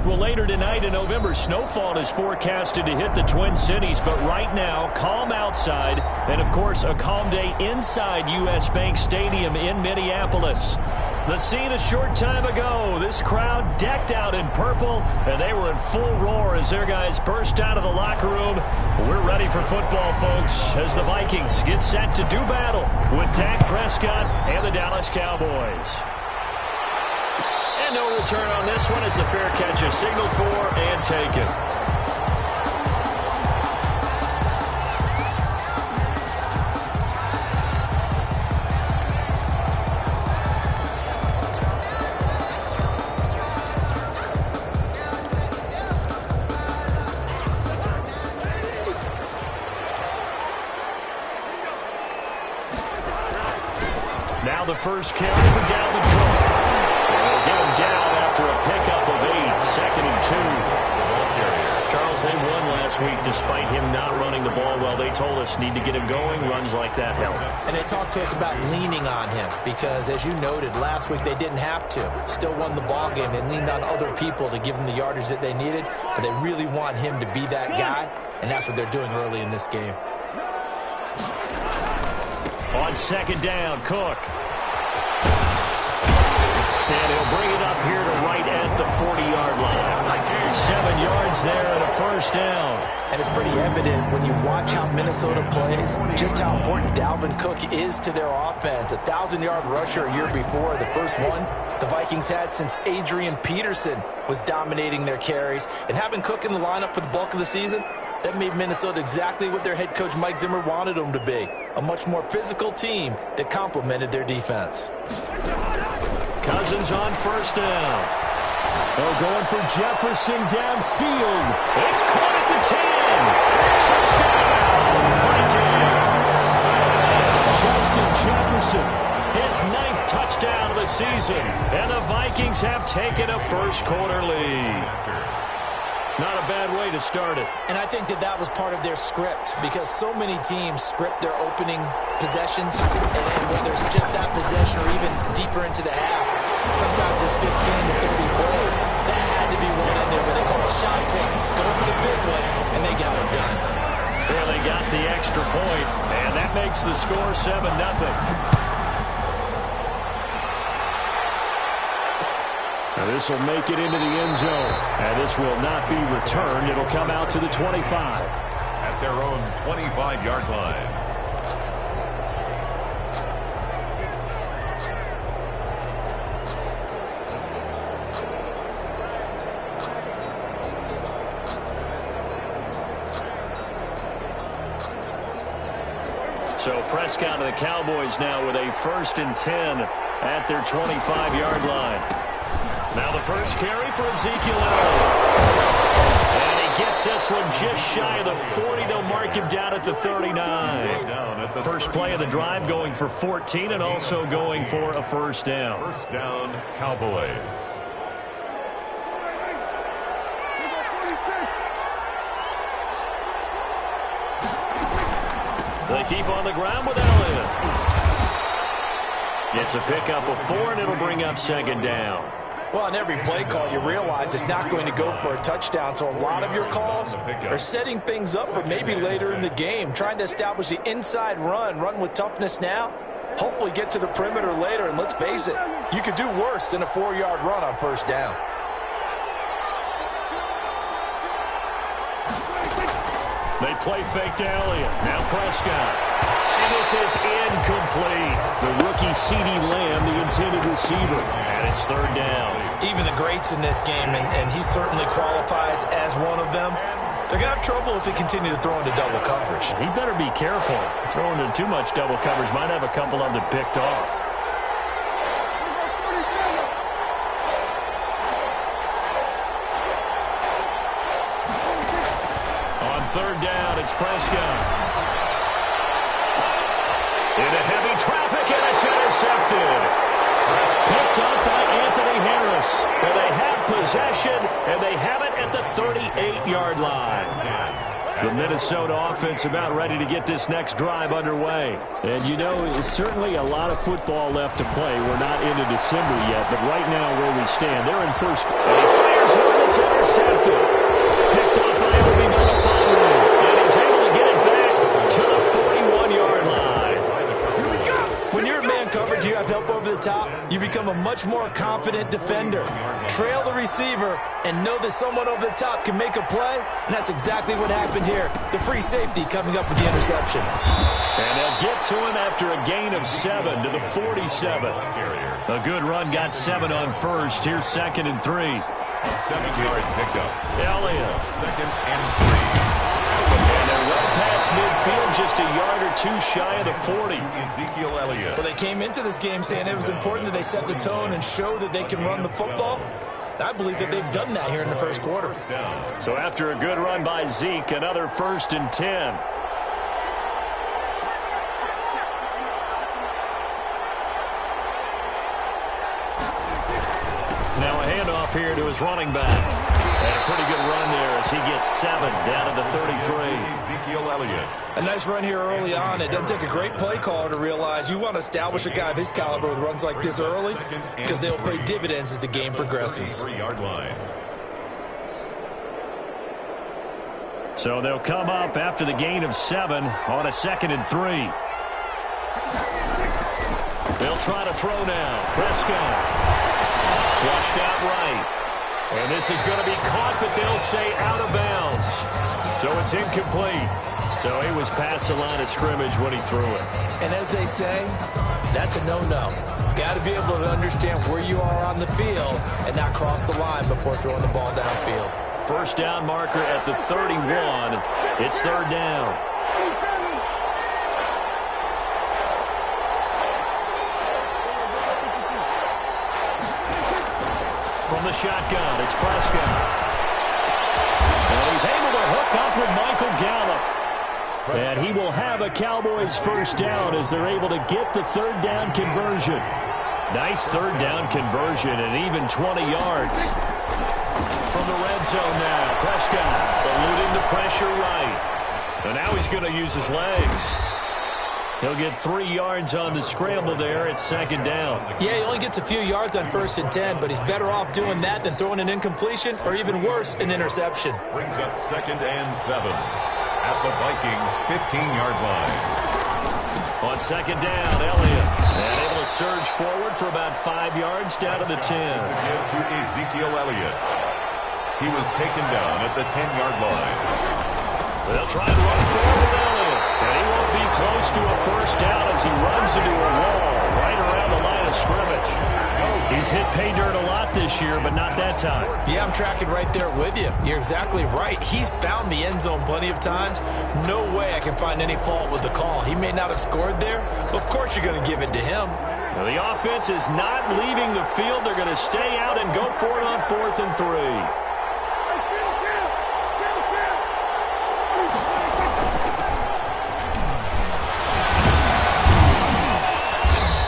Well, later tonight in November, snowfall is forecasted to hit the Twin Cities, but right now, calm outside, and of course, a calm day inside U.S. Bank Stadium in Minneapolis. The scene a short time ago, this crowd decked out in purple, and they were in full roar as their guys burst out of the locker room. We're ready for football, folks, as the Vikings get set to do battle with Dak Prescott and the Dallas Cowboys. And no return on this one as the fair catch is signaled for and taken. Now the first carry for Dalvin Cook. They'll get him down after a pickup of 8, 2nd and 2. Charles, they won last week despite him not running the ball well. They told us need to get him going. Runs like that help. And they talked to us about leaning on him because, as you noted, last week they didn't have to. Still won the ball game. They leaned on other people to give them the yardage that they needed, but they really want him to be that guy, and that's what they're doing early in this game. On second down, Cook. And he'll bring it up here to right at the 40-yard line. 7 yards there and a first down. And it's pretty evident when you watch how Minnesota plays, just how important Dalvin Cook is to their offense. A 1,000-yard rusher a year before, the first one the Vikings had since Adrian Peterson was dominating their carries. And having Cook in the lineup for the bulk of the season, that made Minnesota exactly what their head coach Mike Zimmer wanted them to be. A much more physical team that complemented their defense. Cousins on first down. Oh, going for Jefferson downfield. It's caught at the 10. Touchdown, Vikings. Justin Jefferson, his 9th touchdown of the season. And the Vikings have taken a first-quarter lead. Not a bad way to start it. And I think that was part of their script because so many teams script their opening possessions, and whether it's just that possession or even deeper into the half, sometimes it's 15 to 30 plays. That had to be one in there where they call a shot play. Go for the big one, and they got it done. Well, they got the extra point, and that makes the score 7-0. Now this will make it into the end zone, and this will not be returned. It'll come out to the 25. At their own 25-yard line. So Prescott and the Cowboys now with a 1st and 10 at their 25-yard line. Now the first carry for Ezekiel Elliott. And he gets this one just shy of the 40. They'll mark him down at the 39. First play of the drive going for 14 and also going for a first down. First down, Cowboys. They keep on the ground with Elliott. It's a pickup of 4, and it'll bring up 2nd down. Well, on every play call, you realize it's not going to go for a touchdown, so a lot of your calls are setting things up for maybe later in the game, trying to establish the inside run with toughness now, hopefully get to the perimeter later, and let's face it, you could do worse than a 4-yard run on first down. They play fake to Elliott. Now Prescott. And this is incomplete. The rookie CeeDee Lamb, the intended receiver. And it's 3rd down. Even the greats in this game, and he certainly qualifies as one of them, they're going to have trouble if they continue to throw into double coverage. He better be careful. Throwing into too much double coverage might have a couple of them picked off. On 3rd down, it's Prescott. Into heavy traffic, and it's intercepted. Picked up by Anthony Harris. And they have possession, and they have it at the 38-yard line. The Minnesota offense about ready to get this next drive underway. And, you know, it's certainly a lot of football left to play. We're not into December yet, but right now where we stand, they're in first. They fire Here's one that's intercepted. Picked up by Obi Melifonwu. And he's able to get it back to the 41-yard line. When you're in man coverage, you have help over the top, you become a much more confident defender. Trail the receiver and know that someone over the top can make a play, and that's exactly what happened here. The free safety coming up with the interception. And they'll get to him after a gain of 7 to the 47. A good run, got 7 on first. Here's 2nd and 3. 7-yard pickup. Elliott. 2nd and 3. And they're right past midfield, just a yard or two shy of the 40. Ezekiel Elliott. Well, they came into this game saying it was important that they set the tone and show that they can run the football. I believe that they've done that here in the first quarter. So after a good run by Zeke, another 1st and 10. Now a handoff here to his running back. And a pretty good run there as he gets 7 down to the 33. Ezekiel Elliott. A nice run here early on. It doesn't take a great play caller to realize you want to establish a guy of his caliber with runs like this early because they'll pay dividends as the game progresses. 3-yard line. So they'll come up after the gain of 7 on a 2nd and 3. They'll try to throw now. Prescott. Flushed out right. And this is going to be caught, but they'll say out of bounds. So it's incomplete. So he was past the line of scrimmage when he threw it. And as they say, that's a no-no. Got to be able to understand where you are on the field and not cross the line before throwing the ball downfield. First down marker at the 31. It's 3rd down. From the shotgun, it's Prescott. And he's able to hook up with Michael Gallup. And he will have a Cowboys first down as they're able to get the 3rd down conversion. Nice 3rd down conversion and even 20 yards. From the red zone now, Prescott eluding the pressure right. And now he's going to use his legs. He'll get 3 yards on the scramble there at 2nd down. Yeah, he only gets a few yards on 1st and 10, but he's better off doing that than throwing an incompletion or even worse, an interception. Brings up 2nd and 7 at the Vikings' 15-yard line. On 2nd down, Elliott. And able to surge forward for about 5 yards down to the 10. Give to Ezekiel Elliott. He was taken down at the 10-yard line. They'll try and run forward with Elliott. And he won't be close to a first down as he runs into a wall right around the line of scrimmage. He's hit pay dirt a lot this year, but not that time. Yeah, I'm tracking right there with you. You're exactly right. He's found the end zone plenty of times. No way I can find any fault with the call. He may not have scored there, but of course you're going to give it to him. Now the offense is not leaving the field. They're going to stay out and go for it on 4th and 3.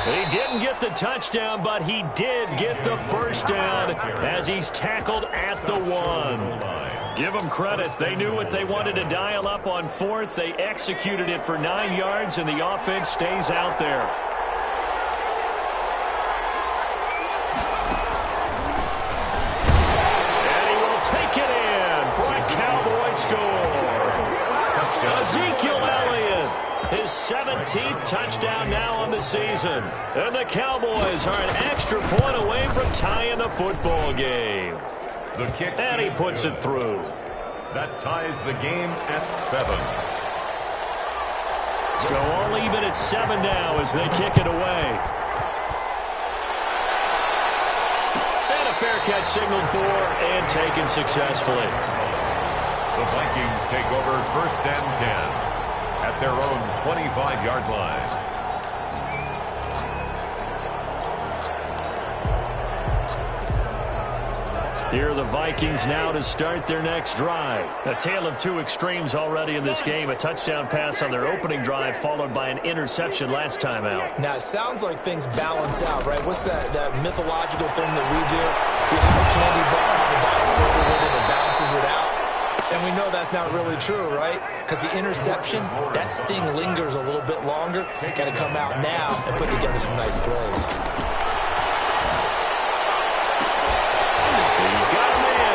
He didn't get the touchdown, but he did get the first down as he's tackled at the 1. Give them credit. They knew what they wanted to dial up on 4th. They executed it for 9 yards, and the offense stays out there. And he will take it in for a Cowboy score. Touchdown. Ezekiel Elliott. His 17th touchdown now on the season. And the Cowboys are an extra point away from tying the football game. The kick. And he puts it through. That ties the game at 7. So all even at 7 now as they kick it away. And a fair catch signaled for and taken successfully. The Vikings take over 1st and 10. At their own 25-yard line. Here are the Vikings now to start their next drive. A tale of two extremes already in this game. A touchdown pass on their opening drive followed by an interception last time out. Now, it sounds like things balance out, right? What's that mythological thing that we do? If you have a candy bar, have a diet soda with it, it balances it out. And we know that's not really true, right? Because the interception, that sting lingers a little bit longer. Got to come out now and put together some nice plays. He's got him in.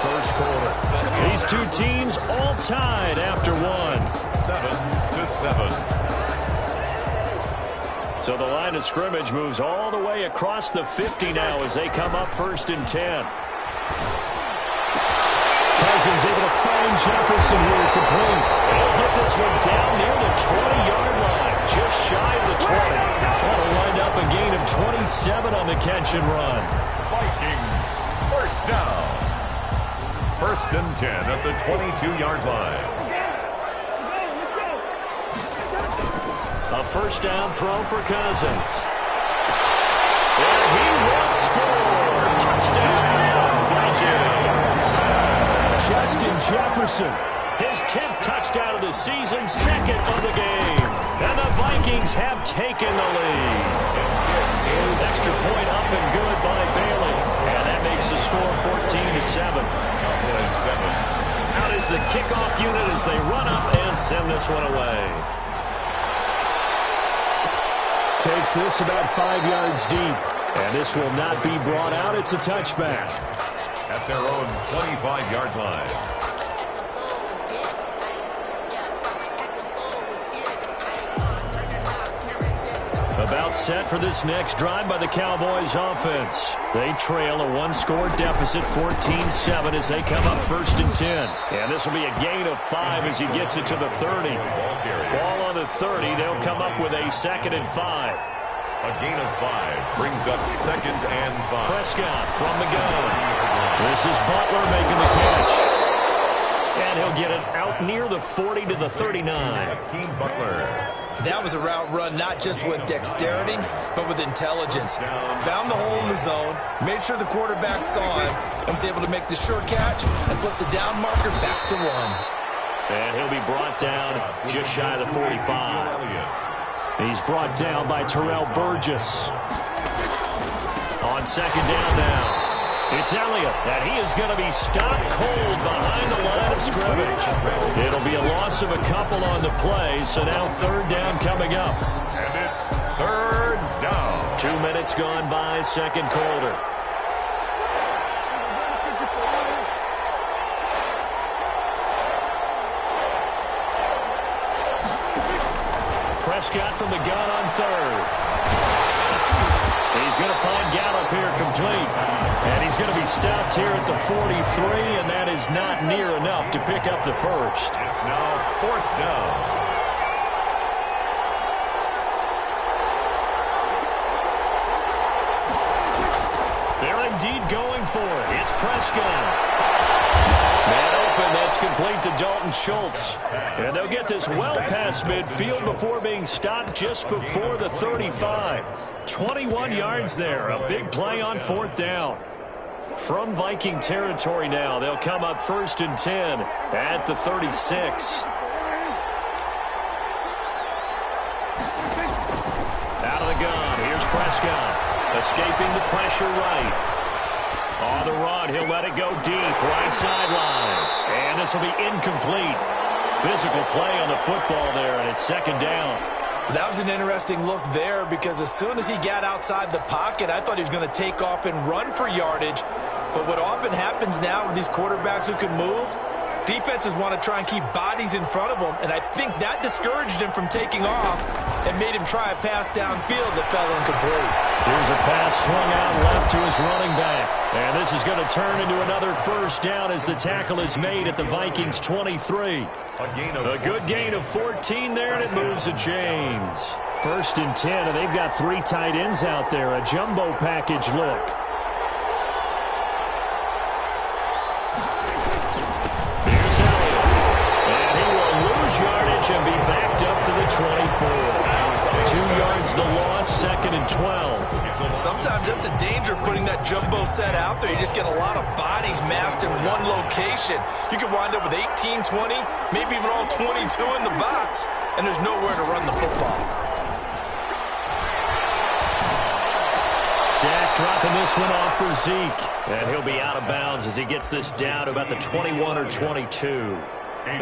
first quarter. These two teams all tied after one. 7-7. So the line of scrimmage moves all the way across the 50 now as they come up 1st and 10. Cousins able to find Jefferson here complete. He'll get this one down near the 20-yard line, just shy of the 20. That'll wind up a gain of 27 on the catch and run. Vikings, first down. 1st and 10 at the 22-yard line. A first down throw for Cousins. And he will score. Touchdown, Vikings. Justin Jefferson, his 10th touchdown of the season, 2nd of the game. And the Vikings have taken the lead. Extra point up and good by Bailey. And that makes the score 14-7. Out is the kickoff unit as they run up and send this one away. Takes this about 5 yards deep. And this will not be brought out. It's a touchback. At their own 25-yard line. About set for this next drive by the Cowboys offense. They trail a one-score deficit, 14-7, as they come up 1st and 10. And this will be a gain of 5 as he gets it to the 30. Ball on the 30. They'll come up with a 2nd and 5. A gain of 5 brings up 2nd and 5. Prescott from the gun. This is Butler making the catch. And he'll get it out near the 40 to the 39. Hakeem Butler. That was a route run not just with dexterity, but with intelligence. Found the hole in the zone, made sure the quarterback saw him, and was able to make the short catch and flip the down marker back to 1. And he'll be brought down just shy of the 45. He's brought down by Terrell Burgess. On 2nd down now. It's Elliott, and he is going to be stopped cold behind the line of scrimmage. It'll be a loss of a couple on the play, so now 3rd down coming up. And it's 3rd down. 2 minutes gone by, 2nd quarter. Prescott from the gun on 3rd. He's going to find Gallup here complete. And he's going to be stopped here at the 43, and that is not near enough to pick up the first. It's now 4th down. They're indeed going for it. It's Prescott. Man open, that's complete to Dalton Schultz. And they'll get this well past midfield before being stopped just before the 35. 21 yards there, a big play on 4th down. From Viking territory now, they'll come up 1st and 10 at the 36. Out of the gun, here's Prescott. Escaping the pressure right. On the run, he'll let it go deep, right sideline. And this will be incomplete. Physical play on the football there, and it's 2nd down. That was an interesting look there because as soon as he got outside the pocket, I thought he was going to take off and run for yardage. But what often happens now with these quarterbacks who can move, defenses want to try and keep bodies in front of them, and I think that discouraged him from taking off and made him try a pass downfield that fell incomplete. Here's a pass swung out left to his running back. And this is going to turn into another 1st down as the tackle is made at the Vikings 23. A good gain of 14 there, and it moves the chains. 1st and 10, and they've got 3 tight ends out there. A jumbo package look. Here's Elliott. And he will lose yardage and be backed up to the 24. 2 yards the loss, 2nd and 12. Sometimes that's a danger putting that jumbo set out there. You just get a lot of bodies massed in one location. You could wind up with 18, 20, maybe even all 22 in the box, and there's nowhere to run the football. Dak dropping this one off for Zeke. And he'll be out of bounds as he gets this down to about the 21 or 22.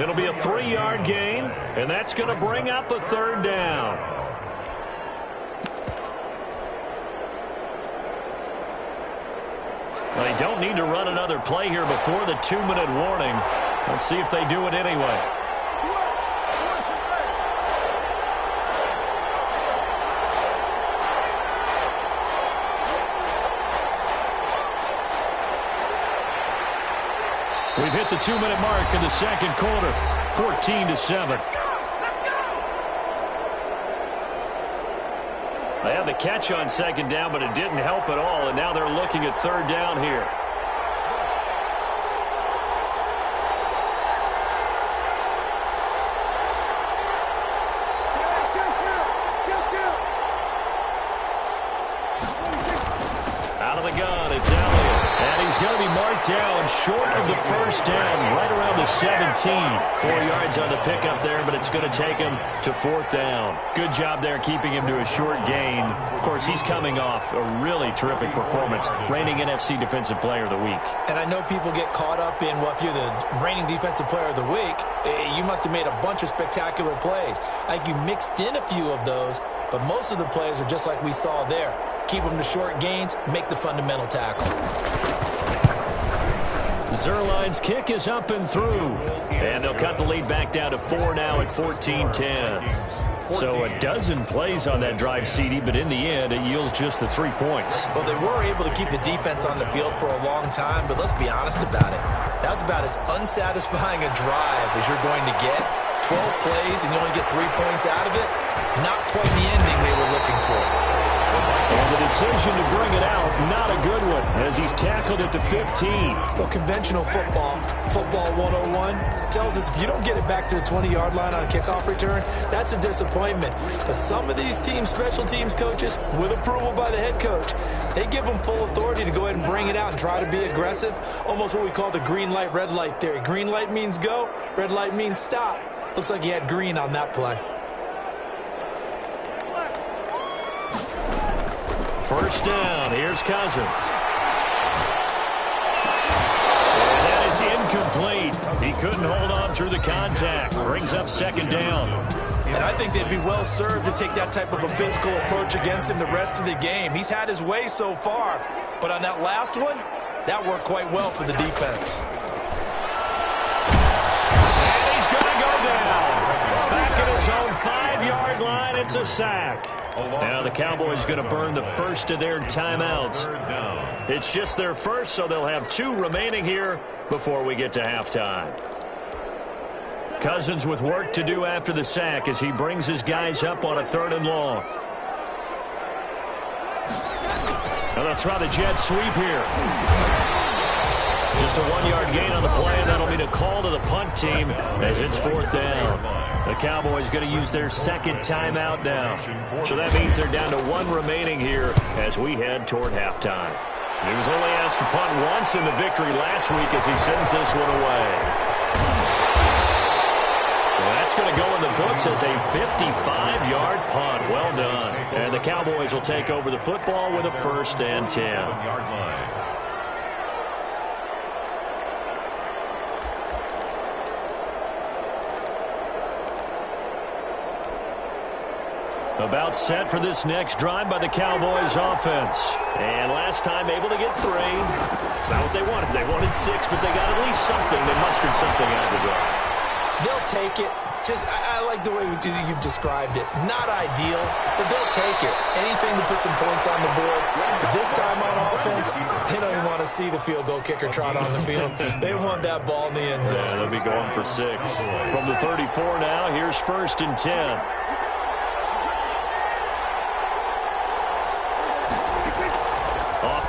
It'll be a 3-yard gain, and that's going to bring up a 3rd down. They don't need to run another play here before the 2-minute warning. Let's see if they do it anyway. We've hit the 2-minute mark in the second quarter, 14-7. They had the catch on second down, but it didn't help at all, and now they're looking at third down here. Out of the gun, it's Elliott. And he's going to be marked down short of the first down, right around the 17. 4 yards on the pickup there, but it's going to take him to fourth down. Good job there keeping him to a short gain. Of course, he's coming off a really terrific performance, reigning NFC Defensive Player of the Week. And I know people get caught up in, well, if you're the reigning Defensive Player of the Week, you must have made a bunch of spectacular plays. I think you mixed in a few of those, but most of the plays are just like we saw there. Keep them to short gains, make the fundamental tackle. Zerline's kick is up and through. And they'll cut the lead back down to 4 now at 14-10. So a dozen plays on that drive, CD, but in the end, it yields just the 3 points. Well, they were able to keep the defense on the field for a long time, but let's be honest about it. That was about as unsatisfying a drive as you're going to get. 12 plays and you only get 3 points out of it. Not quite the ending they were looking for. And the decision to bring it out, not a good one, as he's tackled at the 15. Well, conventional football 101, tells us if you don't get it back to the 20-yard line on a kickoff return, that's a disappointment. But some of these team special teams coaches, with approval by the head coach, they give them full authority to go ahead and bring it out and try to be aggressive. Almost what we call the green light, red light theory. Green light means go, red light means stop. Looks like he had green on that play. First down, here's Cousins. And that is incomplete. He couldn't hold on through the contact. Brings up second down. And I think they'd be well served to take that type of a physical approach against him the rest of the game. He's had his way so far, but on that last one, that worked quite well for the defense. And he's going to go down. Back at his own 5-yard line, it's a sack. Now the Cowboys going to burn the first of their timeouts. It's just their first, so they'll have 2 remaining here before we get to halftime. Cousins with work to do after the sack as he brings his guys up on a 3rd and long. Now they'll try the jet sweep here. Just a 1-yard gain on the play, and that'll be a call to the punt team as it's 4th down. The Cowboys going to use their second timeout now. So that means they're down to 1 remaining here as we head toward halftime. He was only asked to punt once in the victory last week as he sends this one away. Well, that's going to go in the books as a 55-yard punt. Well done. And the Cowboys will take over the football with a 1st and 10. About set for this next drive by the Cowboys offense. And last time able to get 3. It's not what they wanted. They wanted 6, but they got at least something. They mustered something out of the drive. They'll take it. I like the way you've described it. Not ideal, but they'll take it. Anything to put some points on the board. But this time on offense, they don't even want to see the field goal kicker trot on the field. They want that ball in the end zone. Yeah, they'll be going for 6. From the 34 now, here's 1st and 10.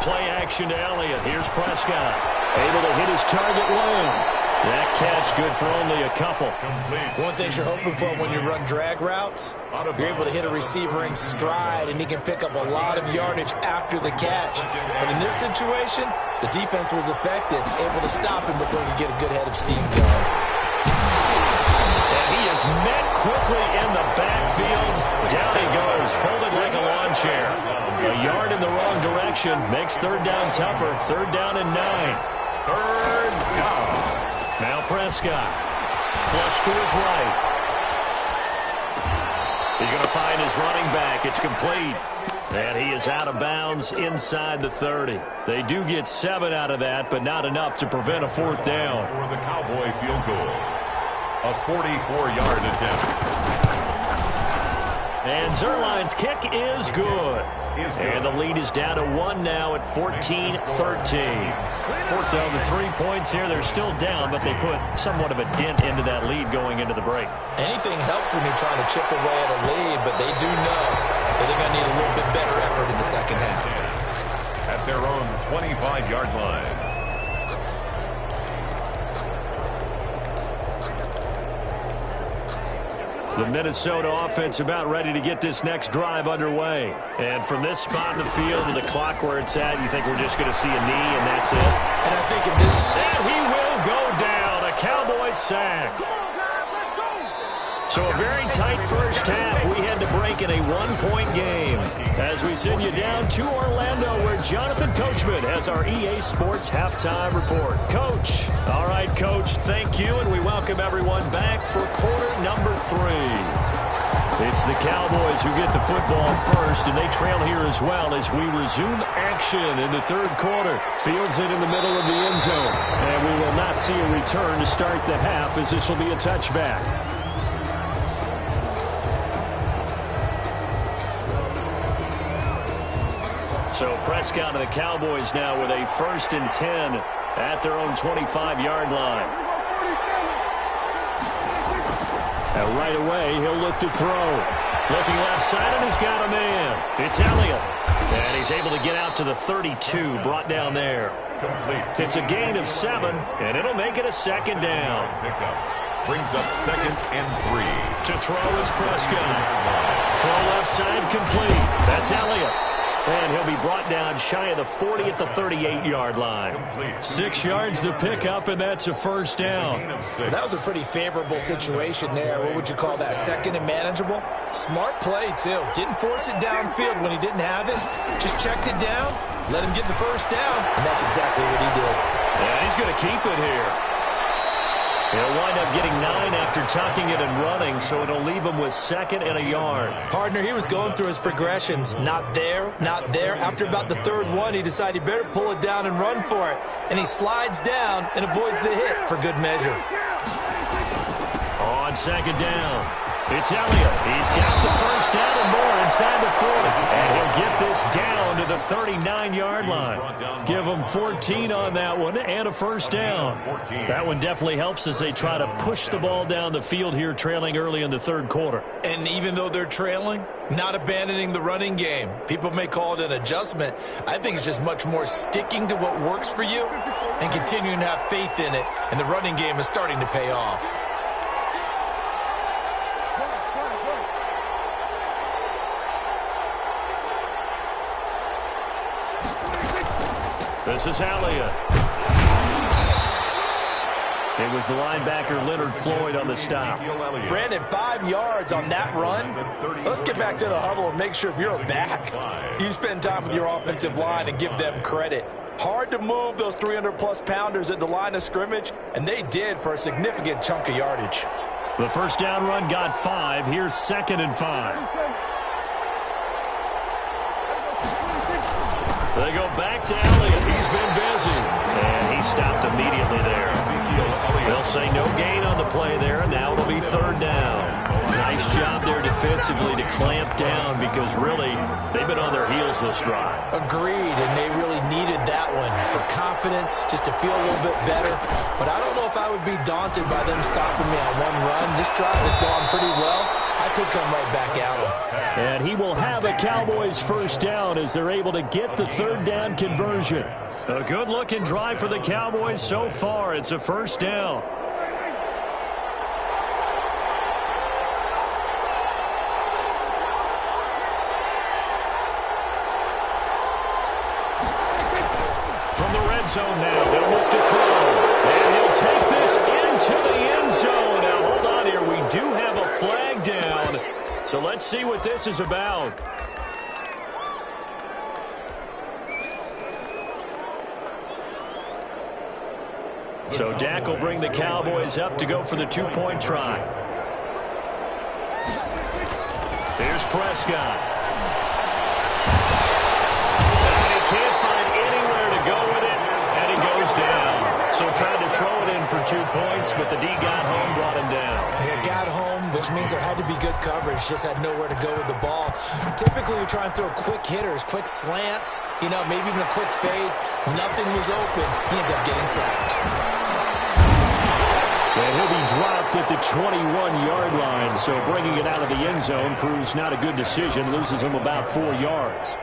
Play action to Elliott. Here's Prescott. Able to hit his target lane. That catch good for only a couple. One thing you're hoping for when you run drag routes, you're able to hit a receiver in stride, and he can pick up a lot of yardage after the catch. But in this situation, the defense was effective, able to stop him before he could get a good head of steam going. And he is met quickly in the backfield. Down he goes, folded like a lawn chair. A yard in the wrong direction makes 3rd down tougher. 3rd down and 9. 3rd down. Now Prescott. Flush to his right. He's going to to find his running back. It's complete. And he is out of bounds inside the 30. They do get 7 out of that, but not enough to prevent a fourth down. For the Cowboy field goal. A 44-yard attempt. And Zerline's kick is good. And the lead is down to 1 now at 14-13. So the 3 points here, they're still down, but they put somewhat of a dent into that lead going into the break. Anything helps when you're trying to chip away at a lead, but they do know that they're going to need a little bit better effort in the second half. At their own 25-yard line. The Minnesota offense about ready to get this next drive underway. And from this spot in the field to the clock where it's at, you think we're just going to see a knee and that's it? And I think in this... And he will go down. A Cowboys sack. So a very tight first half. We had to break in a 1-point game. As we send you down to Orlando, where Jonathan Coachman has our EA Sports halftime report. Coach. All right, Coach, thank you, and we welcome everyone back for quarter number 3. It's the Cowboys who get the football first, and they trail here as well as we resume action in the third quarter. Fields it in the middle of the end zone, and we will not see a return to start the half, as this will be a touchback. So Prescott and the Cowboys now with a 1st and 10 at their own 25-yard line. And right away, he'll look to throw. Looking left side, and he's got a man. It's Elliott. And he's able to get out to the 32, brought down there. Complete. It's a gain of 7, and it'll make it a 2nd down. Pickup. Brings up 2nd and 3. To throw is Prescott. Throw left side complete. That's Elliott. And he'll be brought down shy of the 40 at the 38-yard line. 6 yards the pickup, and that's a 1st down. Well, that was a pretty favorable situation there. What would you call that? 2nd and manageable? Smart play, too. Didn't force it downfield when he didn't have it. Just checked it down, let him get the 1st down, and that's exactly what he did. Yeah, he's going to keep it here. He'll wind up getting 9 after tucking it and running, so it'll leave him with 2nd and a yard. Partner, he was going through his progressions. Not there, not there. After about the 3rd one, he decided he better pull it down and run for it. And he slides down and avoids the hit for good measure. On 2nd down, it's Elliott. He's got the 1st down and more inside the 40. And he'll get this down to the 39-yard line. Give him 14 on that one and a 1st down. That one definitely helps as they try to push the ball down the field here, trailing early in the 3rd quarter. And even though they're trailing, not abandoning the running game. People may call it an adjustment. I think it's just much more sticking to what works for you and continuing to have faith in it. And the running game is starting to pay off. This is Elliott. It was the linebacker Leonard Floyd on the stop. Brandon, 5 yards on that run. Let's get back to the huddle and make sure if you're a back, you spend time with your offensive line and give them credit. Hard to move those 300-plus pounders at the line of scrimmage, and they did for a significant chunk of yardage. The 1st down run got 5. Here's 2nd and 5. They go back to Elliott. He's been busy. And he stopped immediately there. They'll say no gain on the play there, and now it'll be 3rd down. Nice job there defensively to clamp down because really they've been on their heels this drive. Agreed, and they really needed that one for confidence, just to feel a little bit better. But I don't know if I would be daunted by them stopping me on one run. This drive has gone pretty well. I could come right back at him. And he will have a Cowboys 1st down as they're able to get the 3rd down conversion. A good-looking drive for the Cowboys so far. It's a 1st down. From the red zone now, they'll look to throw. And he'll take this into the end zone. Now, hold on here. We do have a flag down. So let's see what this is about. So Dak will bring the Cowboys up to go for the 2-point try. Here's Prescott. And he can't find anywhere to go with it, and he goes down. So tried to throw it in for 2 points, but the D got home, brought him down. It got home, which means there had to be good coverage. Just had nowhere to go with the ball. Typically, we try and throw quick hitters, quick slants, maybe even a quick fade. Nothing was open. He ends up getting sacked. And he'll be dropped at the 21-yard line, so bringing it out of the end zone proves not a good decision. Loses him about 4 yards.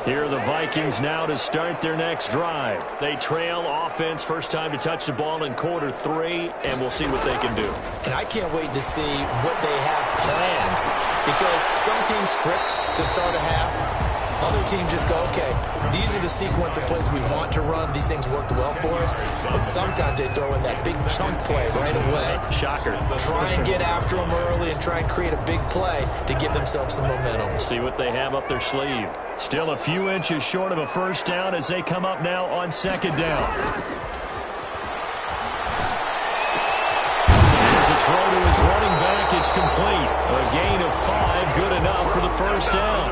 Here are the Vikings now to start their next drive. They trail offense, first time to touch the ball in quarter 3, and we'll see what they can do. And I can't wait to see what they have planned, because some teams script to start a half. Other teams just go, okay, these are the sequence of plays we want to run. These things worked well for us. And sometimes they throw in that big chunk play right away. Shocker. Try and get after them early and try and create a big play to give themselves some momentum. See what they have up their sleeve. Still a few inches short of a first down as they come up now on second down. Here's a throw to his running back. It's complete. A gain of 5, good enough for the first down.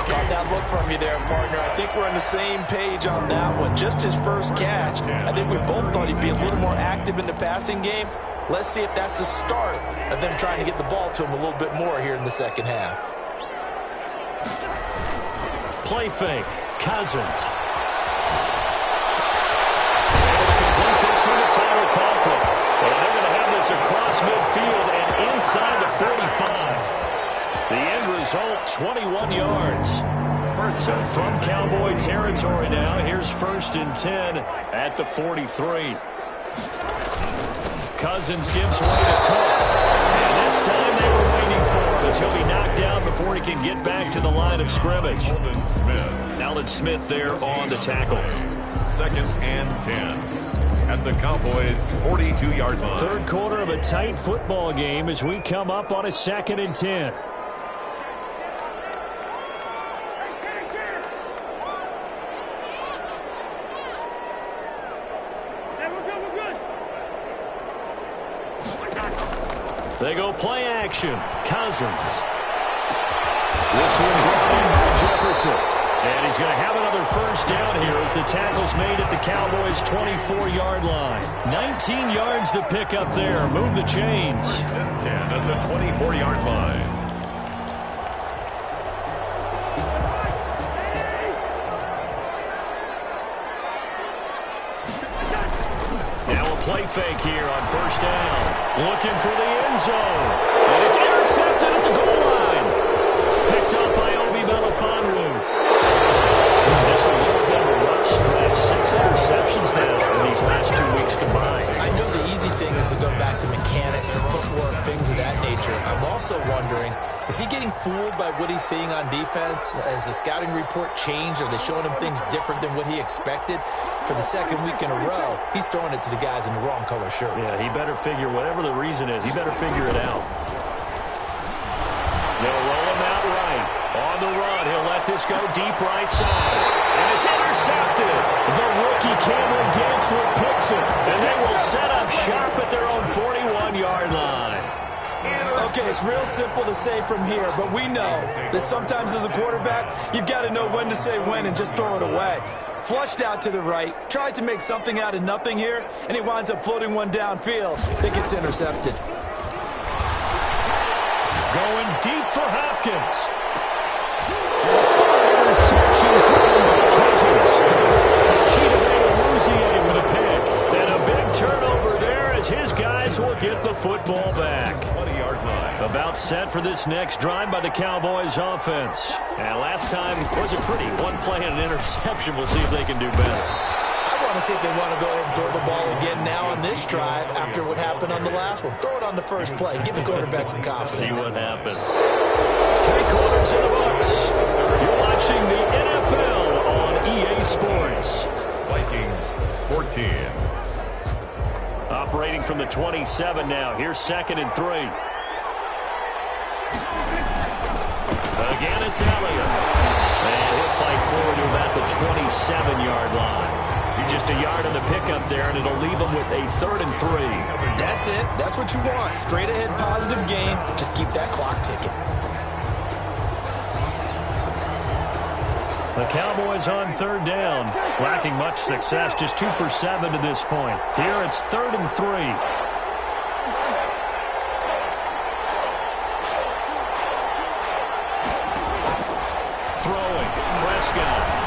Got that look from you there, partner. I think we're on the same page on that one. Just his first catch. I think we both thought he'd be a little more active in the passing game. Let's see if that's the start of them trying to get the ball to him a little bit more here in the second half. Play fake. Cousins. Complete this one to Tyler Conklin. And they're going to have this across midfield and inside the 45. The end result, 21 yards. So from Cowboy territory now, here's 1st and 10 at the 43. Cousins gives way to Cook. And this time they were waiting for him as he'll be knocked down before he can get back to the line of scrimmage. Alden Smith there on the tackle. 2nd and 10. At the Cowboys' 42-yard line. Third quarter of a tight football game as we come up on a 2nd and 10. They go play action. Cousins. This one brought in by Jefferson. And he's going to have another first down here as the tackle's made at the Cowboys' 24-yard line. 19 yards to pick up there. Move the chains. 10 at the 24-yard line. Now a play fake here on first down. Looking for the end zone. And it's intercepted at the goal line. Picked up by Obi Melifonwu. Just a little bit of a rough stretch. 6 interceptions now in these last 2 weeks combined. I know the easy thing is to go back to mechanics, footwork, things of that nature. I'm also wondering, is he getting fooled by what he's seeing on defense? Has the scouting report changed? Are they showing him things different than what he expected? For the second week in a row, he's throwing it to the guys in the wrong color shirts. Yeah, he better figure, whatever the reason is, he better figure it out. They'll roll him out right. On the run, he'll let this go deep right side. And it's intercepted. The rookie Cameron Dantzler picks it. And they will set up shop at their own 41-yard line. Okay, it's real simple to say from here, but we know that sometimes as a quarterback, you've got to know when to say when and just throw it away. Flushed out to the right, tries to make something out of nothing here, and he winds up floating one downfield that gets intercepted. Going deep for Hopkins. Interception thrown by Cousins. Chidobe with a pick. And a big turnover there as his guys will get the football back. 20-yard line. About set for this next drive by the Cowboys offense. And last time wasn't pretty. One play and an interception. We'll see if they can do better. I want to see if they want to go ahead and throw the ball again now on this drive after what happened on the last one. Throw it on the first play. Give the quarterback some confidence. See what happens. 3 quarters in the books. You're watching the NFL on EA Sports. Vikings 14. Operating from the 27 now. Here's 2nd and 3. Again, it's Elliott. And he'll fight forward to about the 27-yard line. Just a yard on the pickup there, and it'll leave them with a 3rd and 3. That's it. That's what you want. Straight ahead positive gain. Just keep that clock ticking. The Cowboys on 3rd down. Lacking much success. Just 2 for 7 to this point. Here it's 3rd and 3. Throwing. Prescott.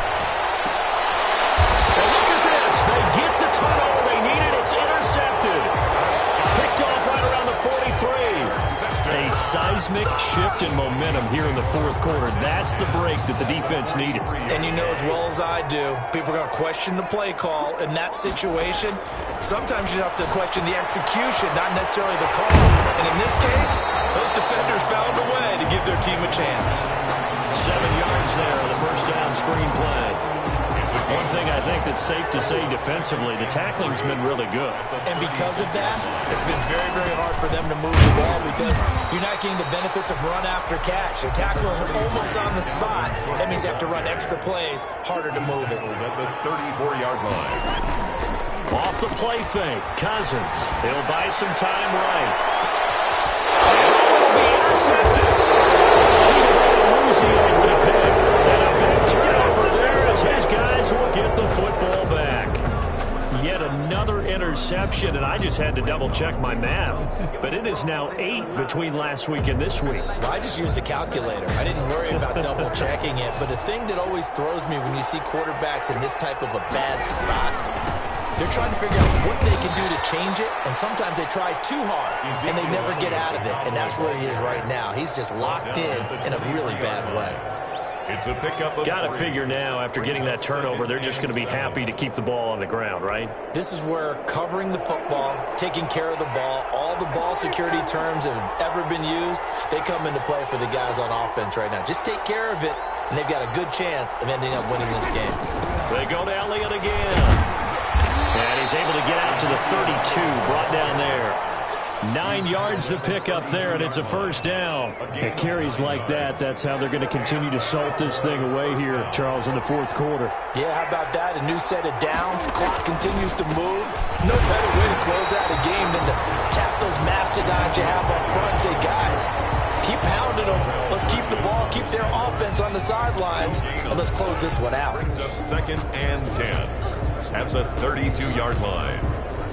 Turnover they needed. It's intercepted. Picked off right around the 43. A seismic shift in momentum here in the 4th quarter. That's the break that the defense needed. And you know as well as I do, people are going to question the play call in that situation. Sometimes you have to question the execution, not necessarily the call. And in this case, those defenders found a way to give their team a chance. 7 yards there on the first down screen play. One thing I think that's safe to say defensively, the tackling's been really good. And because of that, it's been very, very hard for them to move the ball because you're not getting the benefits of run after catch. They're tackling almost on the spot. That means they have to run extra plays, harder to move it. At the 34-yard line. Off the play fake, Cousins. He'll buy some time right. Be intercepted. With a pick. And a big turnover there as his guys will get the football back. Yet another interception, and I just had to double-check my math. But it is now 8 between last week and this week. Well, I just used a calculator. I didn't worry about double-checking it. But the thing that always throws me when you see quarterbacks in this type of a bad spot, they're trying to figure out what they can do to change it, and sometimes they try too hard, and they never get out of it. And that's where he is right now. He's just locked in a really bad way. It's a pickup. Got to figure now, after getting that turnover, they're just going to be happy to keep the ball on the ground, right? This is where covering the football, taking care of the ball, all the ball security terms that have ever been used, they come into play for the guys on offense right now. Just take care of it, and they've got a good chance of ending up winning this game. They go to Elliott again. And he's able to get out to the 32, brought down there. 9 yards to pick up there, and it's a first down. At carries like that, that's how they're going to continue to salt this thing away here, Charles, in the 4th quarter. Yeah, how about that? A new set of downs. Clock continues to move. No better way to close out a game than to tap those mastodons you have up front and say, guys, keep pounding them. Let's keep the ball, keep their offense on the sidelines, and let's close this one out. Brings up 2nd and 10. At the 32-yard line.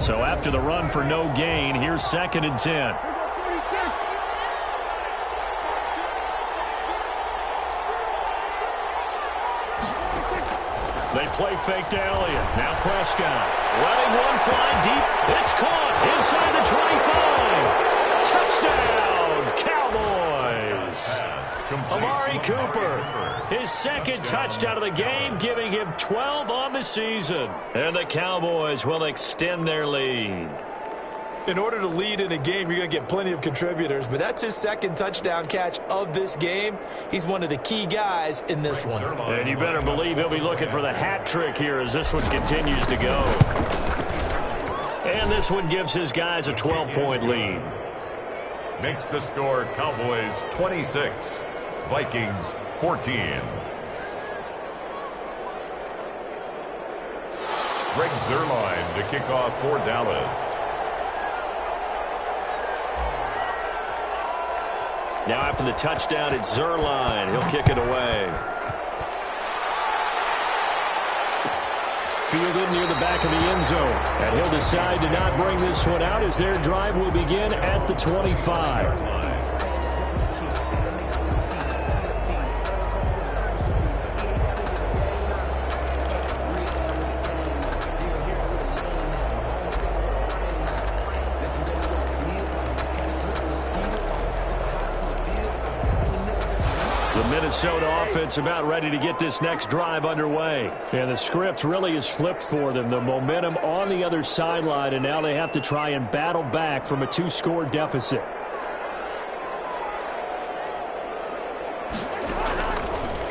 So after the run for no gain, here's 2nd and 10. They play fake to Elliott. Now Prescott. Letting one fly deep. It's caught inside the 25. Touchdown, Cowboys. Amari Cooper, his 2nd touchdown of the game, giving him 12 on the season. And the Cowboys will extend their lead. In order to lead in a game, you're going to get plenty of contributors, but that's his 2nd touchdown catch of this game. He's one of the key guys in this one. And you better believe he'll be looking for the hat trick here as this one continues to go. And this one gives his guys a 12-point lead. Makes the score Cowboys 26. Vikings 14. Greg Zuerlein to kick off for Dallas. Now after the touchdown, it's Zuerlein. He'll kick it away. Fielded near the back of the end zone. And he'll decide to not bring this one out as their drive will begin at the 25. Minnesota offense about ready to get this next drive underway. And the script really is flipped for them. The momentum on the other sideline, and now they have to try and battle back from a 2-score deficit.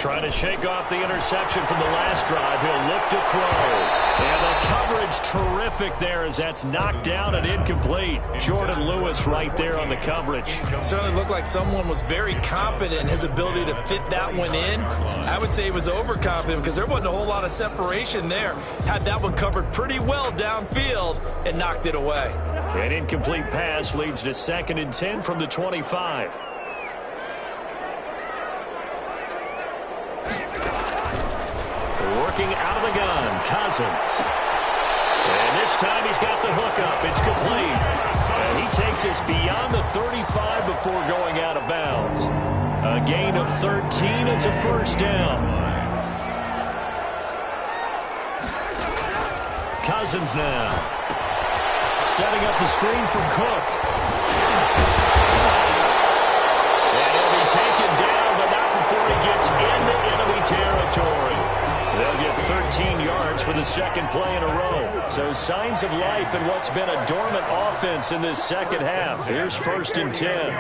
Trying to shake off the interception from the last drive. He'll look to throw. And the coverage terrific there as that's knocked down and incomplete. Jordan Lewis right there on the coverage. Certainly looked like someone was very confident in his ability to fit that one in. I would say he was overconfident because there wasn't a whole lot of separation there. Had that one covered pretty well downfield and knocked it away. An incomplete pass leads to 2nd and 10 from the 25. Working out of the gun, Cousins. And this time he's got the hook up. It's complete. And he takes us beyond the 35 before going out of bounds. A gain of 13. It's a first down. Cousins now. Setting up the screen for Cook. And he'll be taken down, but not before he gets into enemy territory. They'll get 13 yards for the 2nd play in a row. So signs of life in what's been a dormant offense in this second half. Here's 1st and 10.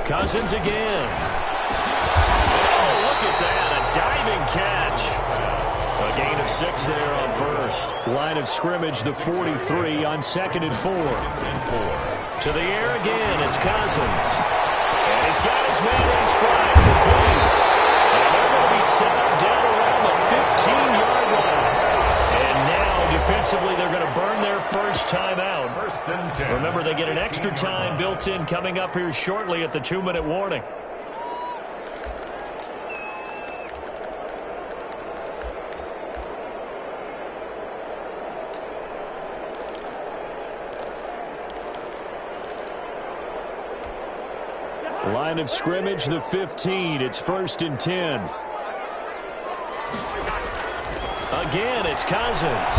Cousins again. Oh, look at that. A diving catch. A gain of 6 there on first. Line of scrimmage, the 43 on 2nd and 4. To the air again, it's Cousins. And he's got his man in stride, complete. And they're going to be set up down around the 15-yard line. And now, defensively, they're going to burn their first timeout. 1st and 10. Remember, they get an extra time built in coming up here shortly at the 2-minute warning. Line of scrimmage, the 15. It's 1st and 10. Again, it's Cousins.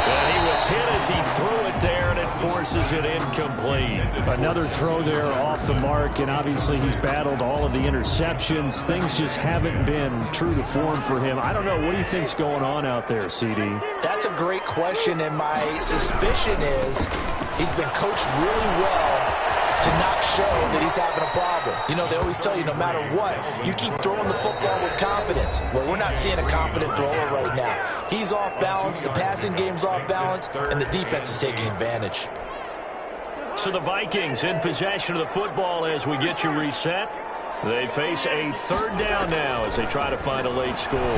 And he was hit as he threw it there, and it forces it incomplete. Another throw there off the mark, and obviously he's battled all of the interceptions. Things just haven't been true to form for him. I don't know. What do you think's going on out there, CD? That's a great question, and my suspicion is he's been coached really well to not show that he's having a problem. You know, they always tell you no matter what, you keep throwing the football with confidence. Well, we're not seeing a confident thrower right now. He's off balance, the passing game's off balance, and the defense is taking advantage. So the Vikings in possession of the football as we get you reset. They face a 3rd down now as they try to find a late score. And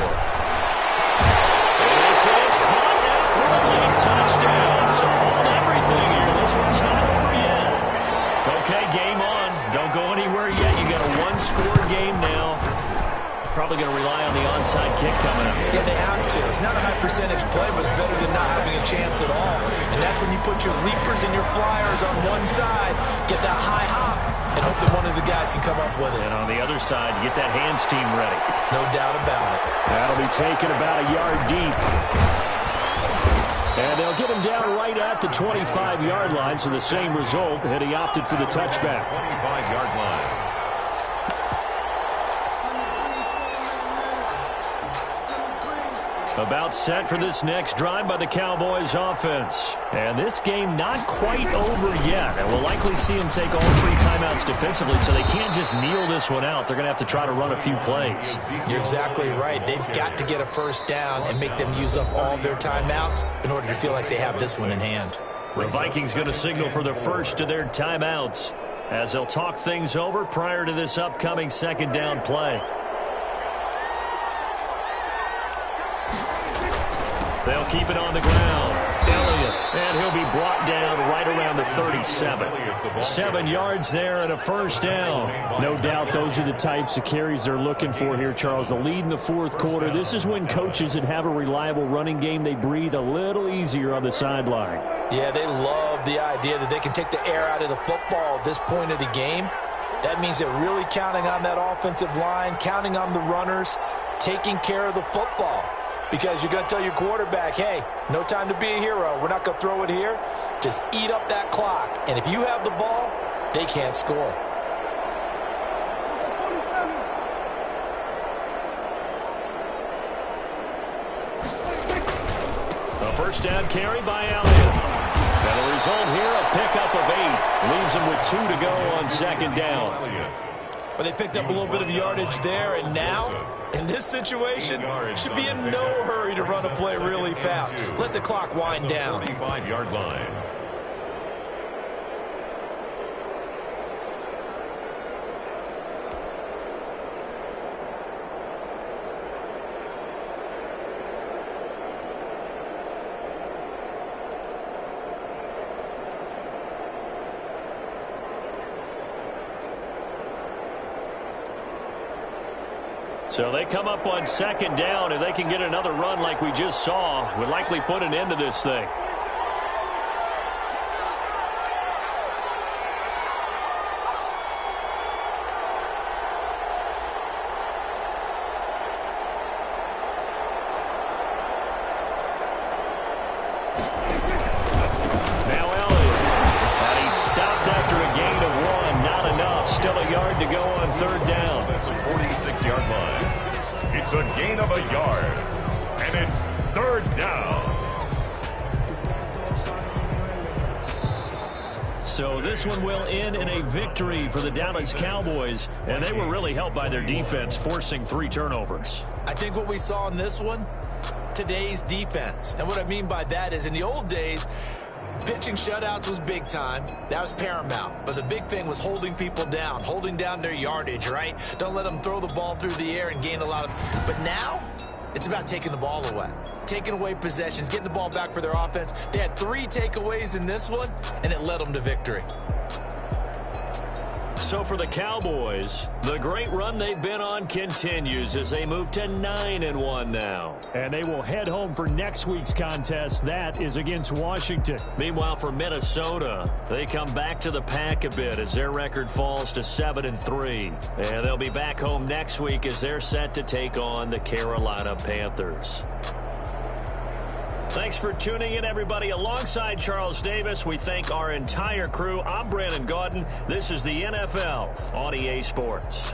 this is caught out for a late touchdown. So hold everything here. This one's not over yet. Okay, game on. Don't go anywhere yet. You got a 1-score game now. Probably going to rely on the onside kick coming up. Yeah, they have to. It's not a high percentage play, but it's better than not having a chance at all. And that's when you put your leapers and your flyers on one side, get that high hop, and hope that one of the guys can come up with it. And on the other side, you get that hands team ready. No doubt about it. That'll be taken about a yard deep. And they'll get him down right at the 25-yard line, so the same result, and he opted for the touchback. 25-yard line. About set for this next drive by the Cowboys offense. And this game not quite over yet. And we'll likely see them take all 3 timeouts defensively, so they can't just kneel this one out. They're going to have to try to run a few plays. You're exactly right. They've got to get a first down and make them use up all their timeouts in order to feel like they have this one in hand. The Vikings going to signal for the first of their timeouts as they'll talk things over prior to this upcoming 2nd down play. They'll keep it on the ground. Elliott, and he'll be brought down right around the 37. 7 yards there and a first down. No doubt those are the types of carries they're looking for here, Charles. The lead in the 4th quarter. This is when coaches that have a reliable running game, they breathe a little easier on the sideline. Yeah, they love the idea that they can take the air out of the football at this point of the game. That means they're really counting on that offensive line, counting on the runners, taking care of the football. Because you're going to tell your quarterback, hey, no time to be a hero. We're not going to throw it here. Just eat up that clock. And if you have the ball, they can't score. A first down carry by Elliott. And the result here, a pickup of 8. Leaves them with 2 to go on second down. But they picked up a little bit of yardage there, and now, in this situation, should be in no hurry to run a play really fast. Let the clock wind down. 35-yard line. So they come up on second down. If they can get another run like we just saw, would likely put an end to this thing. Now Elliott. And he's stopped after a gain of 1. Not enough. Still a yard to go on third down. 46-yard line. It's a gain of a yard, and it's third down. So this one will end in a victory for the Dallas Cowboys, and they were really helped by their defense, forcing 3 turnovers. I think what we saw in this one, today's defense. And what I mean by that is in the old days, pitching shutouts was big time. That was paramount. But the big thing was holding people down, holding down their yardage, right? Don't let them throw the ball through the air and gain a lot of... But now, it's about taking the ball away. Taking away possessions, getting the ball back for their offense. They had 3 takeaways in this one, and it led them to victory. So for the Cowboys, the great run they've been on continues as they move to 9-1 now. And they will head home for next week's contest. That is against Washington. Meanwhile, for Minnesota, they come back to the pack a bit as their record falls to 7-3. And they'll be back home next week as they're set to take on the Carolina Panthers. Thanks for tuning in, everybody. Alongside Charles Davis, we thank our entire crew. I'm Brandon Gaudin. This is the NFL on EA Sports.